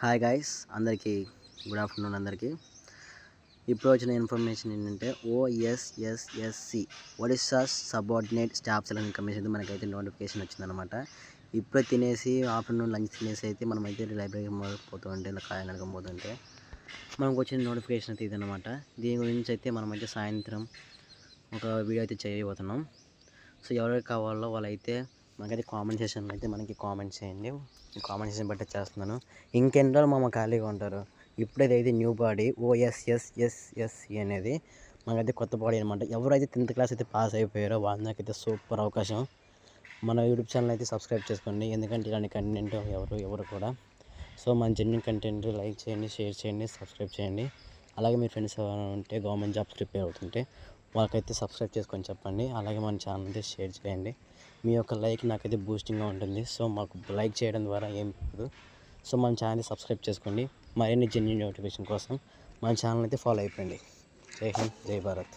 Hi guys, అందరికీ good afternoon. అందరికీ ఇప్పుడు వచ్చిన ఇన్ఫర్మేషన్ ఏంటంటే OSSSC Odisha subordinate staff selection commission మనకైతే నోటిఫికేషన్ వచ్చిందనమాట. ఇప్పుడే తినేసి ఆఫ్టర్నూన్ లంచ్ తినేసి అయితే మనమైతే లైబ్రరీకి పోతుంటే ఇలా కాయ నడకపోతుంటే మనకు వచ్చిన నోటిఫికేషన్ అయితే ఇదనమాట. దీని గురించి అయితే మనమైతే సాయంత్రం ఒక వీడియో అయితే చేయబోతున్నాం. సో ఎవరికి కావాలో వాళ్ళైతే మనకైతే కామెంట్ సెక్షన్లో అయితే మనకి కామెంట్ చేయండి. కామెంట్ సెక్షన్ బట్టి చేస్తున్నాను. ఇంకెన్ని రోజులు మామ ఖాళీగా ఉంటారు. ఇప్పుడైతే న్యూ బాడీ OSSSC అనేది మనకైతే కొత్త బాడీ అనమాట. ఎవరైతే 10th క్లాస్ అయితే పాస్ అయిపోయారో వాళ్ళకైతే సూపర్ అవకాశం. మన యూట్యూబ్ ఛానల్ అయితే సబ్స్క్రైబ్ చేసుకోండి, ఎందుకంటే ఇలాంటి కంటెంట్ ఎవరు కూడా. సో మన జెన్యూన్ కంటెంట్ లైక్ చేయండి, షేర్ చేయండి, సబ్స్క్రైబ్ చేయండి. అలాగే మీ ఫ్రెండ్స్ ఎవరైనా ఉంటే గవర్నమెంట్ జాబ్స్ ప్రిపేర్ అవుతుంటే వాళ్ళకైతే సబ్స్క్రైబ్ చేసుకొని చెప్పండి. అలాగే మన ఛానల్ అయితే షేర్ చేయండి. మీ యొక్క లైక్ నాకైతే బూస్టింగ్గా ఉంటుంది. సో మాకు లైక్ చేయడం ద్వారా ఏం లేదు. సో మన ఛానల్ని సబ్స్క్రైబ్ చేసుకోండి. మరిన్ని జెన్యూన్ నోటిఫికేషన్ కోసం మన ఛానల్ అయితే ఫాలో అయిపోయింది. జై హింద్, జై భారత్.